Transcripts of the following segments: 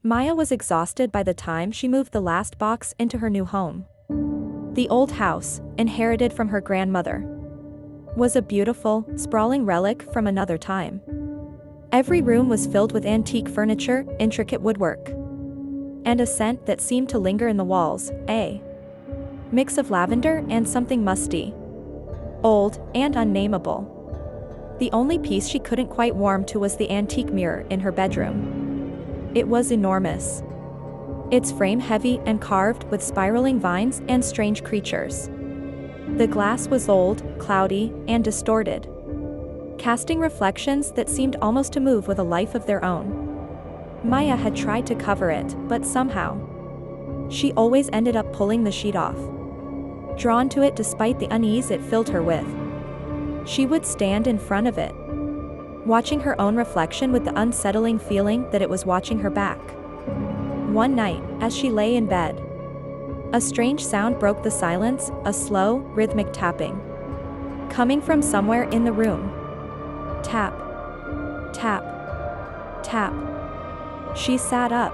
Maya was exhausted by the time she moved the last box into her new home. The old house, inherited from her grandmother, was a beautiful, sprawling relic from another time. Every room was filled with antique furniture, intricate woodwork, and a scent that seemed to linger in the walls, a mix of lavender and something musty, old, and unnameable. The only piece she couldn't quite warm to was the antique mirror in her bedroom. It was enormous, its frame heavy and carved with spiraling vines and strange creatures. The glass was old, cloudy, and distorted, casting reflections that seemed almost to move with a life of their own. Maya had tried to cover it, but somehow, she always ended up pulling the sheet off, drawn to it despite the unease it filled her with. She would stand in front of it, watching her own reflection with the unsettling feeling that it was watching her back. One night, as she lay in bed, a strange sound broke the silence, a slow, rhythmic tapping, coming from somewhere in the room. Tap, tap, tap. She sat up,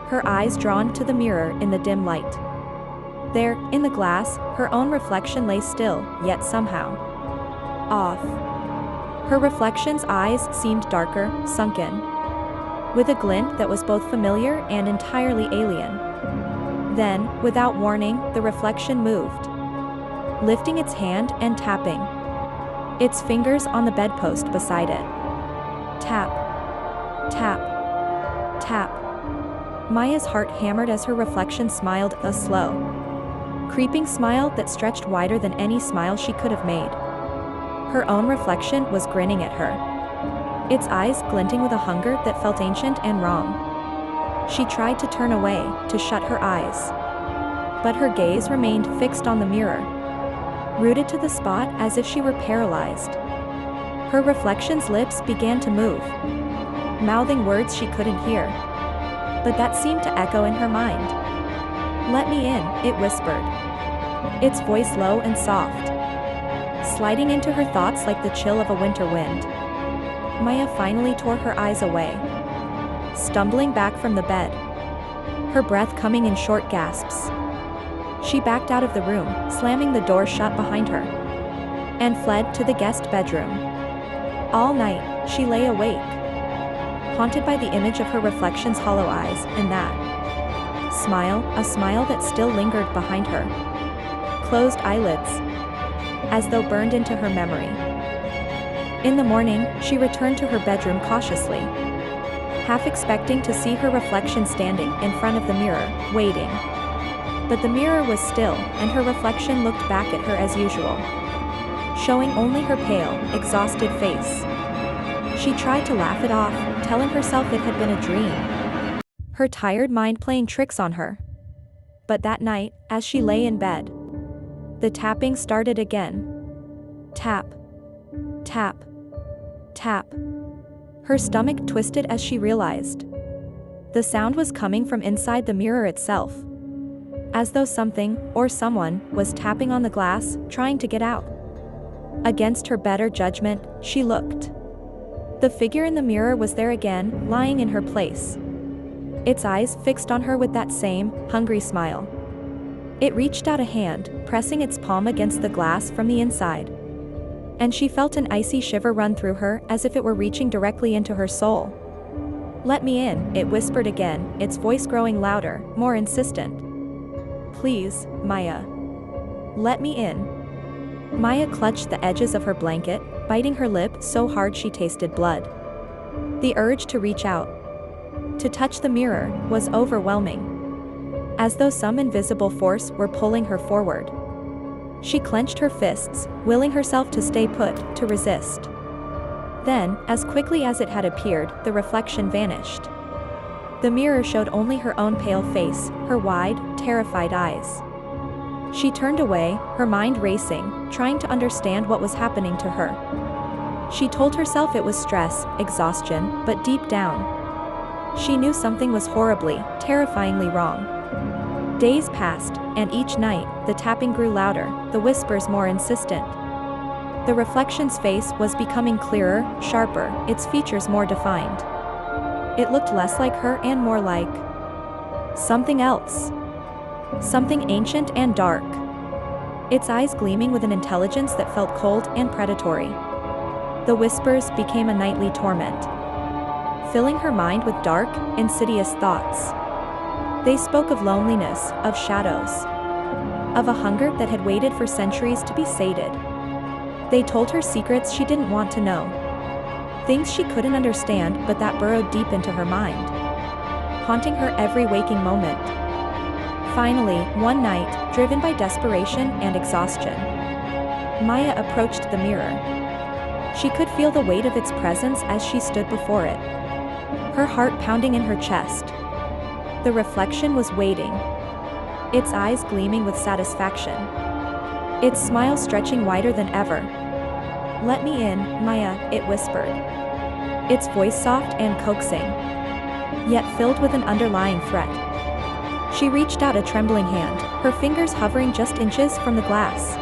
her eyes drawn to the mirror in the dim light. There, in the glass, her own reflection lay still, yet somehow off. Her reflection's eyes seemed darker, sunken, with a glint that was both familiar and entirely alien. Then, without warning, the reflection moved, lifting its hand and tapping its fingers on the bedpost beside it. Tap, tap, tap. Maya's heart hammered as her reflection smiled, a slow, creeping smile that stretched wider than any smile she could have made. Her own reflection was grinning at her, its eyes glinting with a hunger that felt ancient and wrong. She tried to turn away, to shut her eyes, but her gaze remained fixed on the mirror, rooted to the spot as if she were paralyzed. Her reflection's lips began to move, mouthing words she couldn't hear, but that seemed to echo in her mind. "Let me in," it whispered, its voice low and soft, sliding into her thoughts like the chill of a winter wind. Maya finally tore her eyes away, stumbling back from the bed, her breath coming in short gasps. She backed out of the room, slamming the door shut behind her, and fled to the guest bedroom. All night, she lay awake, haunted by the image of her reflection's hollow eyes, and that smile, a smile that still lingered behind her closed eyelids, as though burned into her memory. In the morning, she returned to her bedroom cautiously, half expecting to see her reflection standing in front of the mirror, waiting. But the mirror was still, and her reflection looked back at her as usual, showing only her pale, exhausted face. She tried to laugh it off, telling herself it had been a dream, her tired mind playing tricks on her. But that night, as she lay in bed, the tapping started again. Tap, tap, tap. Her stomach twisted as she realized the sound was coming from inside the mirror itself, as though something, or someone, was tapping on the glass, trying to get out. Against her better judgment, she looked. The figure in the mirror was there again, lying in her place, its eyes fixed on her with that same, hungry smile. It reached out a hand, pressing its palm against the glass from the inside, and she felt an icy shiver run through her as if it were reaching directly into her soul. "Let me in," it whispered again, its voice growing louder, more insistent. "Please, Maya. Let me in." Maya clutched the edges of her blanket, biting her lip so hard she tasted blood. The urge to reach out, to touch the mirror, was overwhelming, as though some invisible force were pulling her forward. She clenched her fists, willing herself to stay put, to resist. Then, as quickly as it had appeared, the reflection vanished. The mirror showed only her own pale face, her wide, terrified eyes. She turned away, her mind racing, trying to understand what was happening to her. She told herself it was stress, exhaustion, but deep down, she knew something was horribly, terrifyingly wrong. Days passed, and each night, the tapping grew louder, the whispers more insistent. The reflection's face was becoming clearer, sharper, its features more defined. It looked less like her and more like something else. Something ancient and dark. Its eyes gleaming with an intelligence that felt cold and predatory. The whispers became a nightly torment, filling her mind with dark, insidious thoughts. They spoke of loneliness, of shadows, of a hunger that had waited for centuries to be sated. They told her secrets she didn't want to know, things she couldn't understand but that burrowed deep into her mind, haunting her every waking moment. Finally, one night, driven by desperation and exhaustion, Maya approached the mirror. She could feel the weight of its presence as she stood before it, her heart pounding in her chest. The reflection was waiting, its eyes gleaming with satisfaction, its smile stretching wider than ever. "Let me in, Maya," it whispered, its voice soft and coaxing, yet filled with an underlying threat. She reached out a trembling hand, her fingers hovering just inches from the glass.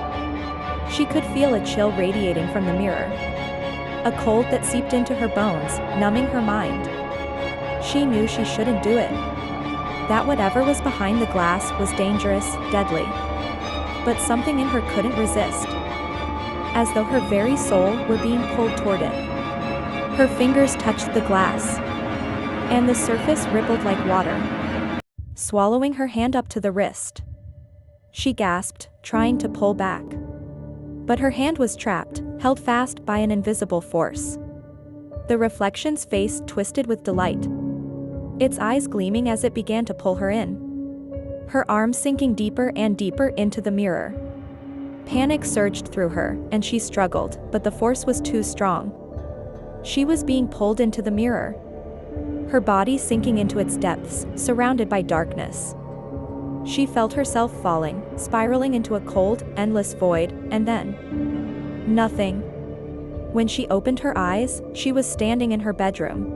She could feel a chill radiating from the mirror, a cold that seeped into her bones, numbing her mind. She knew she shouldn't do it, that whatever was behind the glass was dangerous, deadly. But something in her couldn't resist, as though her very soul were being pulled toward it. Her fingers touched the glass, and the surface rippled like water, swallowing her hand up to the wrist. She gasped, trying to pull back. But her hand was trapped, held fast by an invisible force. The reflection's face twisted with delight, its eyes gleaming as it began to pull her in, her arms sinking deeper and deeper into the mirror. Panic surged through her, and she struggled, but the force was too strong. She was being pulled into the mirror, her body sinking into its depths, surrounded by darkness. She felt herself falling, spiraling into a cold, endless void, and then nothing. When she opened her eyes, she was standing in her bedroom,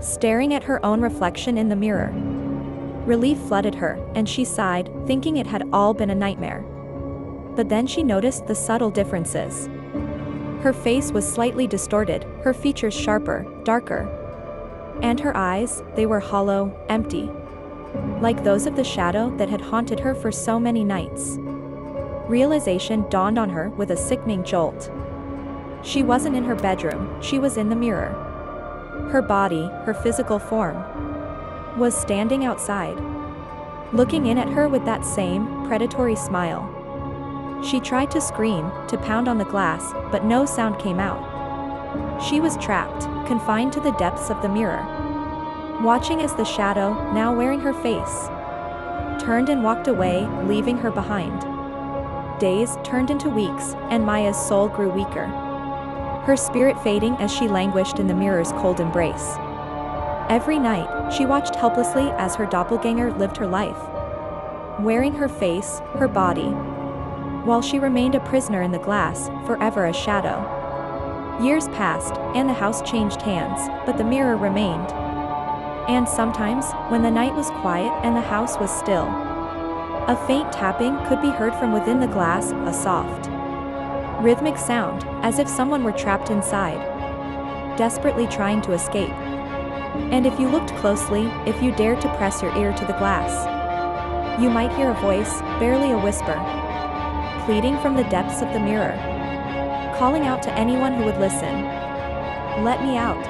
staring at her own reflection in the mirror. Relief flooded her, and she sighed, thinking it had all been a nightmare. But then she noticed the subtle differences. Her face was slightly distorted, her features sharper, darker. And her eyes, they were hollow, empty, like those of the shadow that had haunted her for so many nights. Realization dawned on her with a sickening jolt. She wasn't in her bedroom, she was in the mirror. Her body, her physical form, was standing outside, looking in at her with that same, predatory smile. She tried to scream, to pound on the glass, but no sound came out. She was trapped, confined to the depths of the mirror, watching as the shadow, now wearing her face, turned and walked away, leaving her behind. Days turned into weeks, and Maya's soul grew weaker, her spirit fading as she languished in the mirror's cold embrace. Every night, she watched helplessly as her doppelganger lived her life, wearing her face, her body, while she remained a prisoner in the glass, forever a shadow. Years passed, and the house changed hands, but the mirror remained. And sometimes, when the night was quiet and the house was still, a faint tapping could be heard from within the glass, a soft, rhythmic sound, as if someone were trapped inside, desperately trying to escape. And if you looked closely, if you dared to press your ear to the glass, you might hear a voice, barely a whisper, pleading from the depths of the mirror, calling out to anyone who would listen. "Let me out."